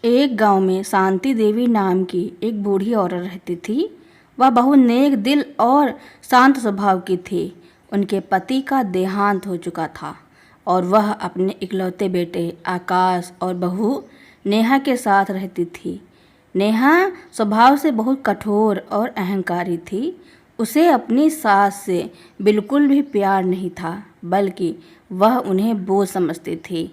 एक गांव में शांति देवी नाम की एक बूढ़ी औरत रहती थी। वह बहुत नेक दिल और शांत स्वभाव की थी। उनके पति का देहांत हो चुका था और वह अपने इकलौते बेटे आकाश और बहू नेहा के साथ रहती थी। नेहा स्वभाव से बहुत कठोर और अहंकारी थी। उसे अपनी सास से बिल्कुल भी प्यार नहीं था, बल्कि वह उन्हें बोझ समझती थी।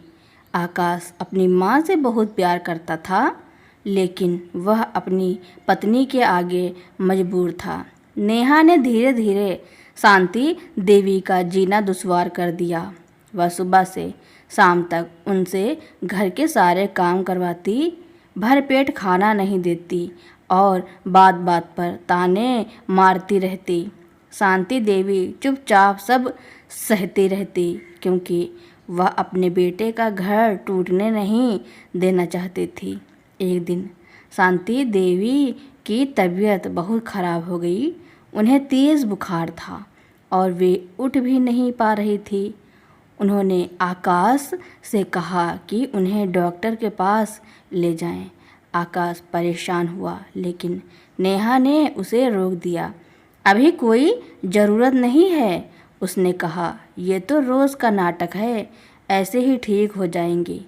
आकाश अपनी माँ से बहुत प्यार करता था, लेकिन वह अपनी पत्नी के आगे मजबूर था। नेहा ने धीरे धीरे शांति देवी का जीना दुश्वार कर दिया। वह सुबह से शाम तक उनसे घर के सारे काम करवाती, भरपेट खाना नहीं देती और बात बात पर ताने मारती रहती। शांति देवी चुपचाप सब सहती रहती, क्योंकि वह अपने बेटे का घर टूटने नहीं देना चाहती थी। एक दिन शांति देवी की तबीयत बहुत खराब हो गई। उन्हें तेज़ बुखार था और वे उठ भी नहीं पा रही थी। उन्होंने आकाश से कहा कि उन्हें डॉक्टर के पास ले जाएं। आकाश परेशान हुआ, लेकिन नेहा ने उसे रोक दिया। अभी कोई ज़रूरत नहीं है, उसने कहा। ये तो रोज़ का नाटक है, ऐसे ही ठीक हो जाएंगे।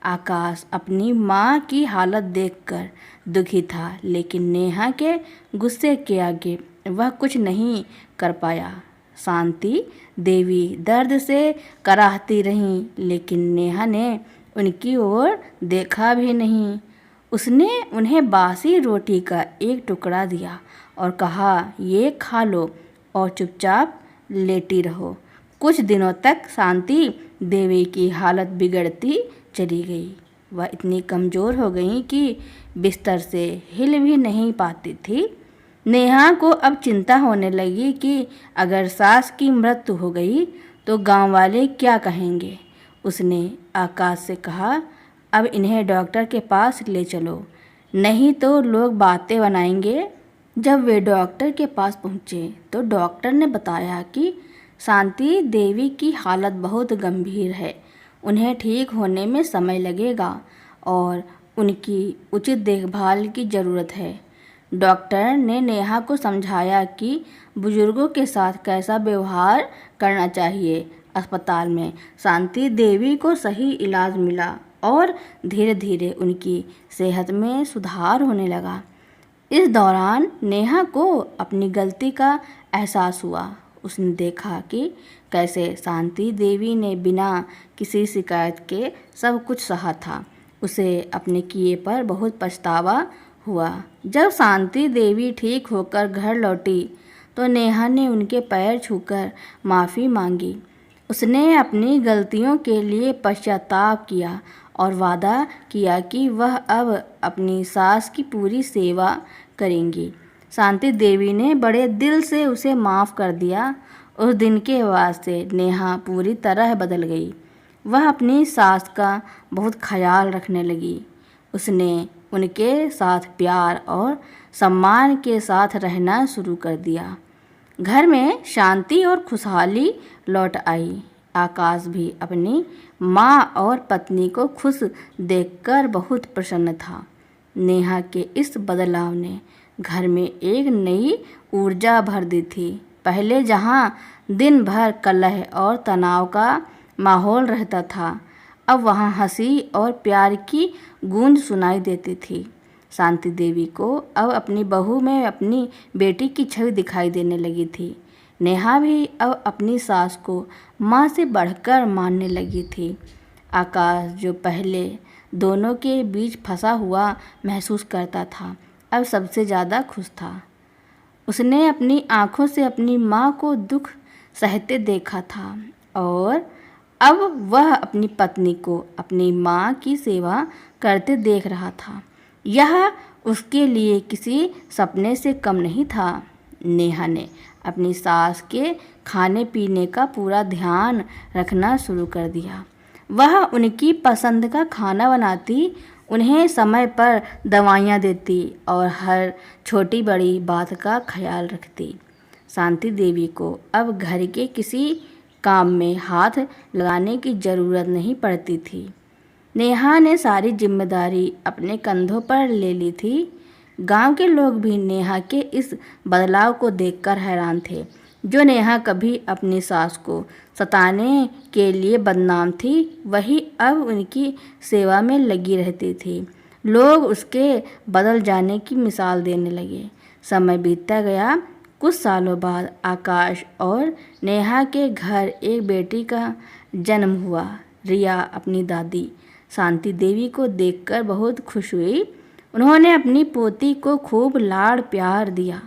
आकाश अपनी माँ की हालत देखकर दुखी था, लेकिन नेहा के गुस्से के आगे वह कुछ नहीं कर पाया। शांति देवी दर्द से कराहती रहीं, लेकिन नेहा ने उनकी ओर देखा भी नहीं। उसने उन्हें बासी रोटी का एक टुकड़ा दिया और कहा, ये खा लो और चुपचाप लेटी रहो। कुछ दिनों तक शांति देवी की हालत बिगड़ती चली गई। वह इतनी कमज़ोर हो गई कि बिस्तर से हिल भी नहीं पाती थी। नेहा को अब चिंता होने लगी कि अगर सास की मृत्यु हो गई तो गांव वाले क्या कहेंगे। उसने आकाश से कहा, अब इन्हें डॉक्टर के पास ले चलो, नहीं तो लोग बातें बनाएंगे। जब वे डॉक्टर के पास पहुँचे तो डॉक्टर ने बताया कि शांति देवी की हालत बहुत गंभीर है। उन्हें ठीक होने में समय लगेगा और उनकी उचित देखभाल की ज़रूरत है। डॉक्टर ने नेहा को समझाया कि बुजुर्गों के साथ कैसा व्यवहार करना चाहिए। अस्पताल में शांति देवी को सही इलाज मिला और धीरे धीरे उनकी सेहत में सुधार होने लगा। इस दौरान नेहा को अपनी गलती का एहसास हुआ। उसने देखा कि कैसे शांति देवी ने बिना किसी शिकायत के सब कुछ सहा था। उसे अपने किए पर बहुत पछतावा हुआ। जब शांति देवी ठीक होकर घर लौटी तो नेहा ने उनके पैर छूकर माफ़ी मांगी। उसने अपनी गलतियों के लिए पश्चाताप किया और वादा किया कि वह अब अपनी सास की पूरी सेवा करेंगी। शांति देवी ने बड़े दिल से उसे माफ़ कर दिया। उस दिन के बाद से नेहा पूरी तरह बदल गई। वह अपनी सास का बहुत ख्याल रखने लगी। उसने उनके साथ प्यार और सम्मान के साथ रहना शुरू कर दिया। घर में शांति और खुशहाली लौट आई। आकाश भी अपनी माँ और पत्नी को खुश देखकर बहुत प्रसन्न था। नेहा के इस बदलाव ने घर में एक नई ऊर्जा भर दी थी। पहले जहाँ दिन भर कलह और तनाव का माहौल रहता था, अब वहाँ हंसी और प्यार की गूंज सुनाई देती थी। शांति देवी को अब अपनी बहू में अपनी बेटी की छवि दिखाई देने लगी थी। नेहा भी अब अपनी सास को माँ से बढ़कर मानने लगी थी। आकाश, जो पहले दोनों के बीच फंसा हुआ महसूस करता था, अब सबसे ज़्यादा खुश था। उसने अपनी आँखों से अपनी माँ को दुख सहते देखा था और अब वह अपनी पत्नी को अपनी माँ की सेवा करते देख रहा था। यह उसके लिए किसी सपने से कम नहीं था। नेहा ने अपनी सास के खाने पीने का पूरा ध्यान रखना शुरू कर दिया। वह उनकी पसंद का खाना बनाती, उन्हें समय पर दवाइयाँ देती और हर छोटी बड़ी बात का ख्याल रखती। शांति देवी को अब घर के किसी काम में हाथ लगाने की ज़रूरत नहीं पड़ती थी। नेहा ने सारी जिम्मेदारी अपने कंधों पर ले ली थी। गांव के लोग भी नेहा के इस बदलाव को देखकर हैरान थे। जो नेहा कभी अपनी सास को सताने के लिए बदनाम थी, वही अब उनकी सेवा में लगी रहती थी। लोग उसके बदल जाने की मिसाल देने लगे। समय बीतता गया। कुछ सालों बाद आकाश और नेहा के घर एक बेटी का जन्म हुआ। रिया अपनी दादी शांति देवी को देखकर बहुत खुश हुई। उन्होंने अपनी पोती को खूब लाड़ प्यार दिया।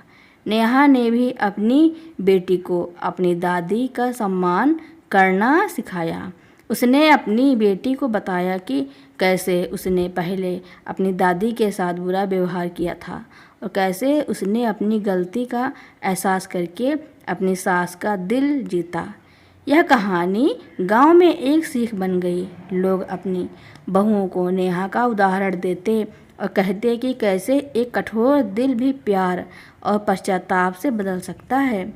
नेहा ने भी अपनी बेटी को अपनी दादी का सम्मान करना सिखाया। उसने अपनी बेटी को बताया कि कैसे उसने पहले अपनी दादी के साथ बुरा व्यवहार किया था और कैसे उसने अपनी गलती का एहसास करके अपनी सास का दिल जीता। यह कहानी गांव में एक सीख बन गई। लोग अपनी बहुओं को नेहा का उदाहरण देते और कहते कि कैसे एक कठोर दिल भी प्यार और पश्चाताप से बदल सकता है।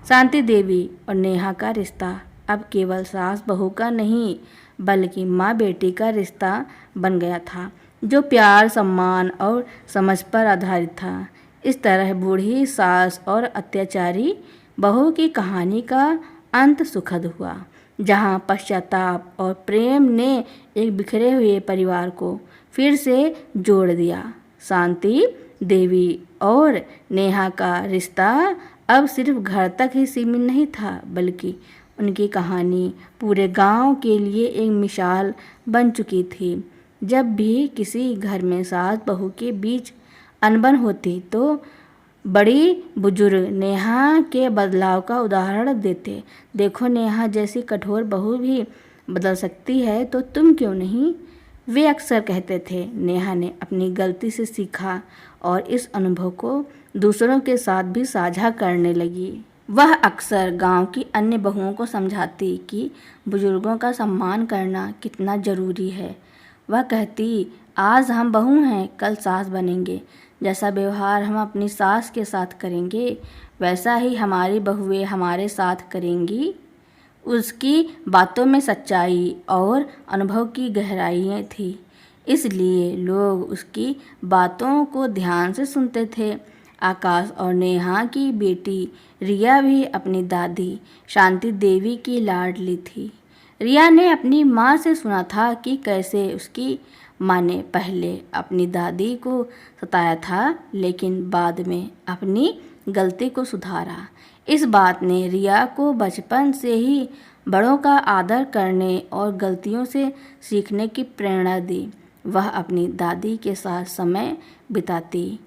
शांति देवी और नेहा का रिश्ता अब केवल सास बहू का नहीं, बल्कि माँ बेटी का रिश्ता बन गया था, जो प्यार, सम्मान और समझ पर आधारित था। इस तरह बूढ़ी सास और अत्याचारी बहू की कहानी का अंत सुखद हुआ, जहाँ पश्चाताप और प्रेम ने एक बिखरे हुए परिवार को फिर से जोड़ दिया। शांति देवी और नेहा का रिश्ता अब सिर्फ घर तक ही सीमित नहीं था, बल्कि उनकी कहानी पूरे गांव के लिए एक मिसाल बन चुकी थी। जब भी किसी घर में सास बहू के बीच अनबन होती तो बड़ी बुजुर्ग नेहा के बदलाव का उदाहरण देते। देखो, नेहा जैसी कठोर बहू भी बदल सकती है, तो तुम क्यों नहीं? वे अक्सर कहते थे। नेहा ने अपनी गलती से सीखा और इस अनुभव को दूसरों के साथ भी साझा करने लगी। वह अक्सर गांव की अन्य बहुओं को समझाती कि बुजुर्गों का सम्मान करना कितना ज़रूरी है। वह कहती, आज हम बहू हैं, कल सास बनेंगे। जैसा व्यवहार हम अपनी सास के साथ करेंगे, वैसा ही हमारी बहुएं हमारे साथ करेंगी। उसकी बातों में सच्चाई और अनुभव की गहराई थी, इसलिए लोग उसकी बातों को ध्यान से सुनते थे। आकाश और नेहा की बेटी रिया भी अपनी दादी शांति देवी की लाडली थी। रिया ने अपनी माँ से सुना था कि कैसे उसकी माँ ने पहले अपनी दादी को सताया था, लेकिन बाद में अपनी गलती को सुधारा। इस बात ने रिया को बचपन से ही बड़ों का आदर करने और गलतियों से सीखने की प्रेरणा दी। वह अपनी दादी के साथ समय बिताती,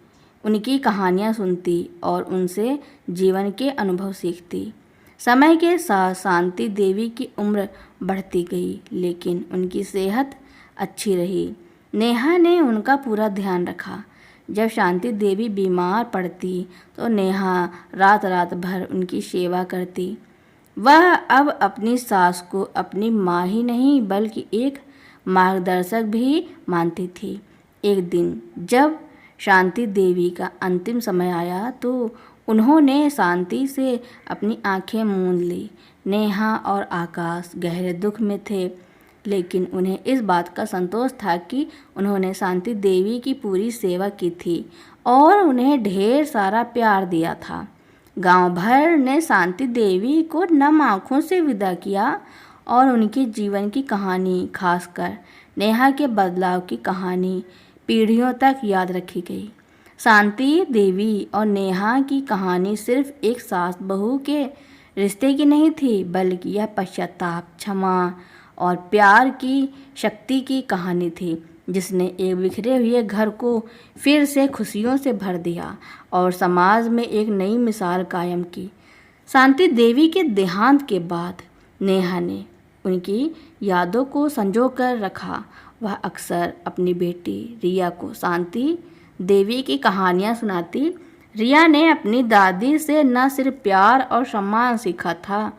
उनकी कहानियाँ सुनती और उनसे जीवन के अनुभव सीखती। समय के साथ शांति देवी की उम्र बढ़ती गई, लेकिन उनकी सेहत अच्छी रही। नेहा ने उनका पूरा ध्यान रखा। जब शांति देवी बीमार पड़ती तो नेहा रात रात भर उनकी सेवा करती। वह अब अपनी सास को अपनी माँ ही नहीं, बल्कि एक मार्गदर्शक भी मानती थी। एक दिन जब शांति देवी का अंतिम समय आया तो उन्होंने शांति से अपनी आंखें मूंद ली। नेहा और आकाश गहरे दुख में थे, लेकिन उन्हें इस बात का संतोष था कि उन्होंने शांति देवी की पूरी सेवा की थी और उन्हें ढेर सारा प्यार दिया था। गांव भर ने शांति देवी को नम आँखों से विदा किया और उनके जीवन की कहानी, खासकर नेहा के बदलाव की कहानी, पीढ़ियों तक याद रखी गई। शांति देवी और नेहा की कहानी सिर्फ एक सास बहू के रिश्ते की नहीं थी, बल्कि यह पश्चाताप, क्षमा और प्यार की शक्ति की कहानी थी, जिसने एक बिखरे हुए घर को फिर से खुशियों से भर दिया और समाज में एक नई मिसाल कायम की। शांति देवी के देहांत के बाद नेहा ने उनकी यादों को संजो कर रखा। वह अक्सर अपनी बेटी रिया को शांति देवी की कहानियाँ सुनाती। रिया ने अपनी दादी से न सिर्फ प्यार और सम्मान सीखा था,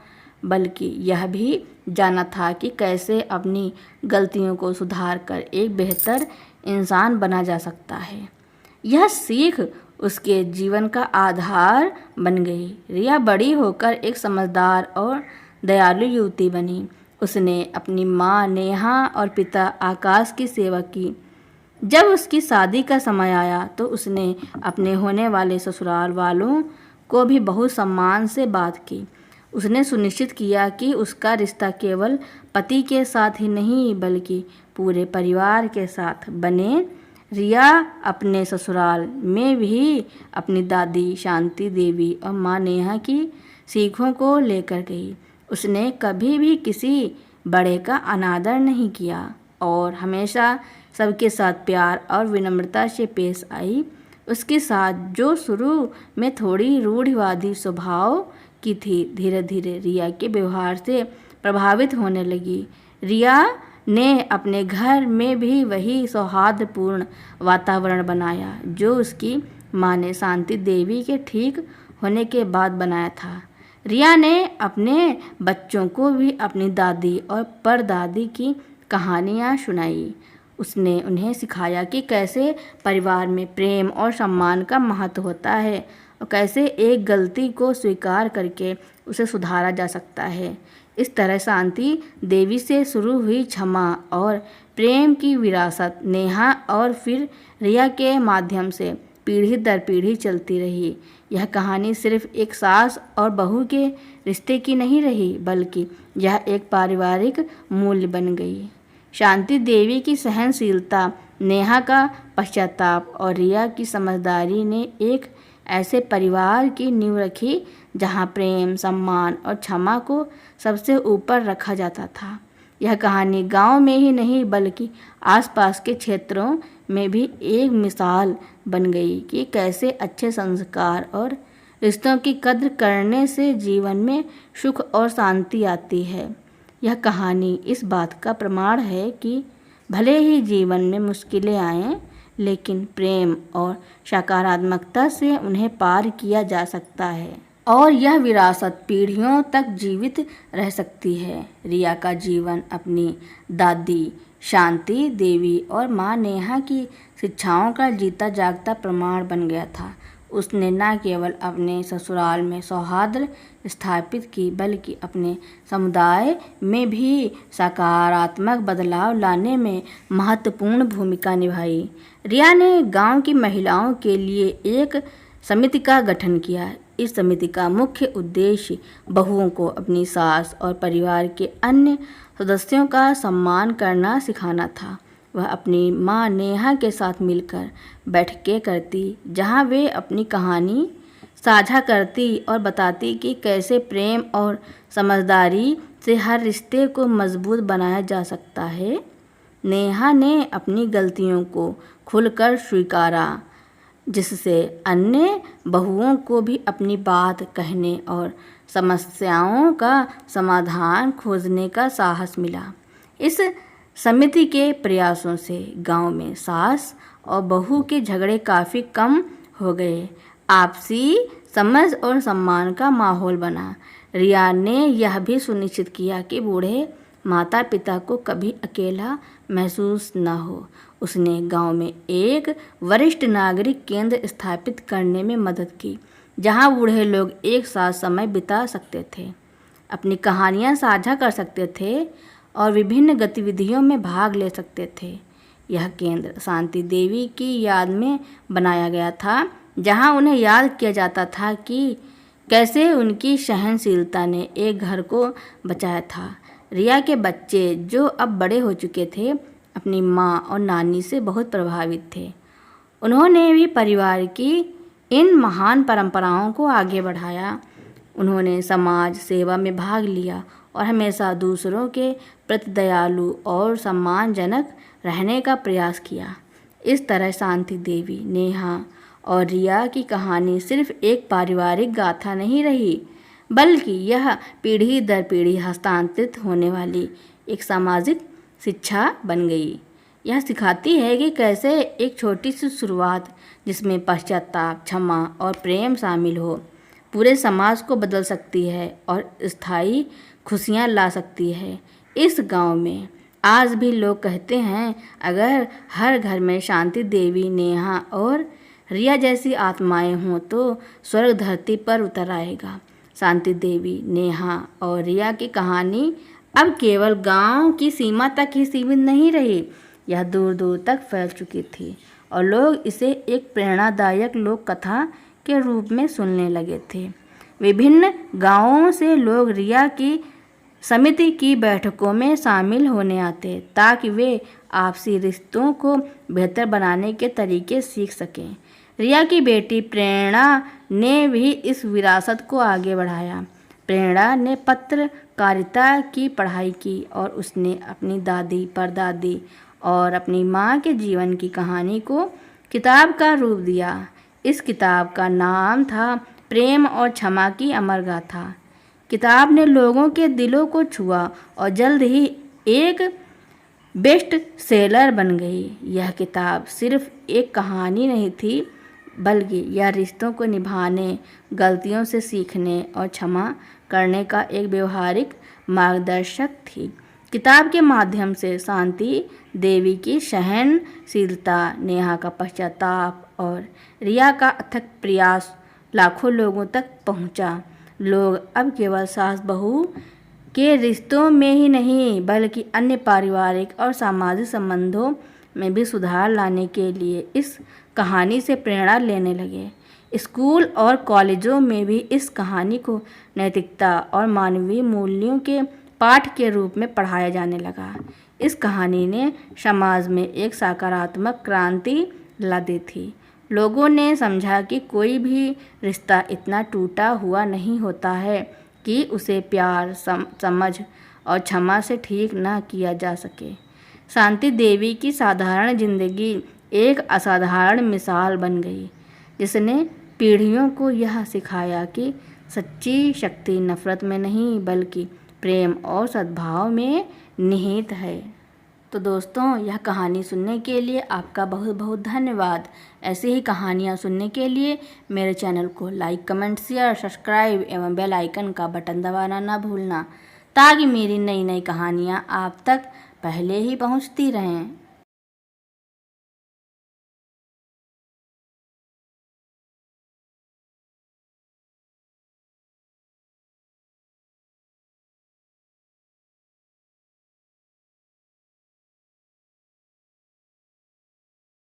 बल्कि यह भी जाना था कि कैसे अपनी गलतियों को सुधार कर एक बेहतर इंसान बना जा सकता है। यह सीख उसके जीवन का आधार बन गई। रिया बड़ी होकर एक समझदार और दयालु युवती बनी। उसने अपनी माँ नेहा और पिता आकाश की सेवा की। जब उसकी शादी का समय आया तो उसने अपने होने वाले ससुराल वालों को भी बहुत सम्मान से बात की। उसने सुनिश्चित किया कि उसका रिश्ता केवल पति के साथ ही नहीं बल्कि पूरे परिवार के साथ बने। रिया अपने ससुराल में भी अपनी दादी शांति देवी और माँ नेहा की सीखों को लेकर गई। उसने कभी भी किसी बड़े का अनादर नहीं किया और हमेशा सबके साथ प्यार और विनम्रता से पेश आई। उसके साथ जो शुरू में थोड़ी रूढ़िवादी स्वभाव की थी, धीरे धीरे रिया के व्यवहार से प्रभावित होने लगी। रिया ने अपने घर में भी वही सौहार्दपूर्ण वातावरण बनाया जो उसकी माँ ने शांति देवी के ठीक होने के बाद बनाया था। रिया ने अपने बच्चों को भी अपनी दादी और परदादी की कहानियाँ सुनाई। उसने उन्हें सिखाया कि कैसे परिवार में प्रेम और सम्मान का महत्व होता है और कैसे एक गलती को स्वीकार करके उसे सुधारा जा सकता है। इस तरह शांति देवी से शुरू हुई क्षमा और प्रेम की विरासत नेहा और फिर रिया के माध्यम से पीढ़ी दर पीढ़ी चलती रही। यह कहानी सिर्फ एक सास और बहू के रिश्ते की नहीं रही बल्कि यह एक पारिवारिक मूल्य बन गई। शांति देवी की सहनशीलता, नेहा का पश्चाताप और रिया की समझदारी ने एक ऐसे परिवार की नींव रखी जहां प्रेम, सम्मान और क्षमा को सबसे ऊपर रखा जाता था। यह कहानी गांव में ही नहीं बल्कि आसपास के क्षेत्रों में भी एक मिसाल बन गई कि कैसे अच्छे संस्कार और रिश्तों की कद्र करने से जीवन में सुख और शांति आती है। यह कहानी इस बात का प्रमाण है कि भले ही जीवन में मुश्किलें आएं, लेकिन प्रेम और सकारात्मकता से उन्हें पार किया जा सकता है और यह विरासत पीढ़ियों तक जीवित रह सकती है। रिया का जीवन अपनी दादी शांति देवी और माँ नेहा की शिक्षाओं का जीता जागता प्रमाण बन गया था। उसने न केवल अपने ससुराल में सौहार्द स्थापित की बल्कि अपने समुदाय में भी सकारात्मक बदलाव लाने में महत्वपूर्ण भूमिका निभाई। रिया ने गांव की महिलाओं के लिए एक समिति का गठन किया। इस समिति का मुख्य उद्देश्य बहुओं को अपनी सास और परिवार के अन्य सदस्यों का सम्मान करना सिखाना था। वह अपनी माँ नेहा के साथ मिलकर बैठकें करती जहाँ वे अपनी कहानी साझा करती और बताती कि कैसे प्रेम और समझदारी से हर रिश्ते को मजबूत बनाया जा सकता है। नेहा ने अपनी गलतियों को खुलकर स्वीकारा जिससे अन्य बहुओं को भी अपनी बात कहने और समस्याओं का समाधान खोजने का साहस मिला। इस समिति के प्रयासों से गांव में सास और बहू के झगड़े काफ़ी कम हो गए। आपसी समझ और सम्मान का माहौल बना। रिया ने यह भी सुनिश्चित किया कि बूढ़े माता पिता को कभी अकेला महसूस न हो। उसने गांव में एक वरिष्ठ नागरिक केंद्र स्थापित करने में मदद की जहां बूढ़े लोग एक साथ समय बिता सकते थे, अपनी कहानियां साझा कर सकते थे और विभिन्न गतिविधियों में भाग ले सकते थे। यह केंद्र शांति देवी की याद में बनाया गया था जहां उन्हें याद किया जाता था कि कैसे उनकी सहनशीलता ने एक घर को बचाया था। रिया के बच्चे जो अब बड़े हो चुके थे अपनी माँ और नानी से बहुत प्रभावित थे। उन्होंने भी परिवार की इन महान परंपराओं को आगे बढ़ाया। उन्होंने समाज सेवा में भाग लिया और हमेशा दूसरों के प्रति दयालु और सम्मानजनक रहने का प्रयास किया। इस तरह शांति देवी, नेहा और रिया की कहानी सिर्फ एक पारिवारिक गाथा नहीं रही बल्कि यह पीढ़ी दर पीढ़ी हस्तांतरित होने वाली एक सामाजिक शिक्षा बन गई। यह सिखाती है कि कैसे एक छोटी सी शुरुआत जिसमें पश्चाताप, क्षमा और प्रेम शामिल हो पूरे समाज को बदल सकती है और स्थायी खुशियाँ ला सकती है। इस गांव में आज भी लोग कहते हैं अगर हर घर में शांति देवी, नेहा और रिया जैसी आत्माएं हों तो स्वर्ग धरती पर उतर आएगा। शांति देवी, नेहा और रिया की कहानी अब केवल गांव की सीमा तक ही सीमित नहीं रही, यह दूर दूर तक फैल चुकी थी और लोग इसे एक प्रेरणादायक लोक कथा के रूप में सुनने लगे थे। विभिन्न गांवों से लोग रिया की समिति की बैठकों में शामिल होने आते ताकि वे आपसी रिश्तों को बेहतर बनाने के तरीके सीख सकें। रिया की बेटी प्रेरणा ने भी इस विरासत को आगे बढ़ाया। प्रेरणा ने पत्रकारिता की पढ़ाई की और उसने अपनी दादी, परदादी और अपनी माँ के जीवन की कहानी को किताब का रूप दिया। इस किताब का नाम था प्रेम और क्षमा की अमर गाथा। किताब ने लोगों के दिलों को छुआ और जल्द ही एक बेस्ट सेलर बन गई। यह किताब सिर्फ एक कहानी नहीं थी, बल्कि यह रिश्तों को निभाने, गलतियों से सीखने और क्षमा करने का एक व्यवहारिक मार्गदर्शक थी। किताब के माध्यम से शांति देवी की सहनशीलता, नेहा का पश्चाताप और रिया का अथक प्रयास लाखों लोगों तक पहुंचा। लोग अब केवल सास बहू के रिश्तों में ही नहीं, बल्कि अन्य पारिवारिक और सामाजिक संबंधों में भी सुधार लाने के लिए इस कहानी से प्रेरणा लेने लगे। स्कूल और कॉलेजों में भी इस कहानी को नैतिकता और मानवीय मूल्यों के पाठ के रूप में पढ़ाया जाने लगा। इस कहानी ने समाज में एक सकारात्मक क्रांति ला दी थी। लोगों ने समझा कि कोई भी रिश्ता इतना टूटा हुआ नहीं होता है कि उसे प्यार, समझ और क्षमा से ठीक ना किया जा सके। शांति देवी की साधारण जिंदगी एक असाधारण मिसाल बन गई, जिसने पीढ़ियों को यह सिखाया कि सच्ची शक्ति नफरत में नहीं, बल्कि प्रेम और सद्भाव में निहित है। तो दोस्तों, यह कहानी सुनने के लिए आपका बहुत बहुत धन्यवाद। ऐसी ही कहानियाँ सुनने के लिए मेरे चैनल को लाइक, कमेंट, शेयर, सब्सक्राइब एवं बेल आइकन का बटन दबाना ना भूलना, ताकि मेरी नई नई कहानियाँ आप तक पहले ही पहुँचती रहें।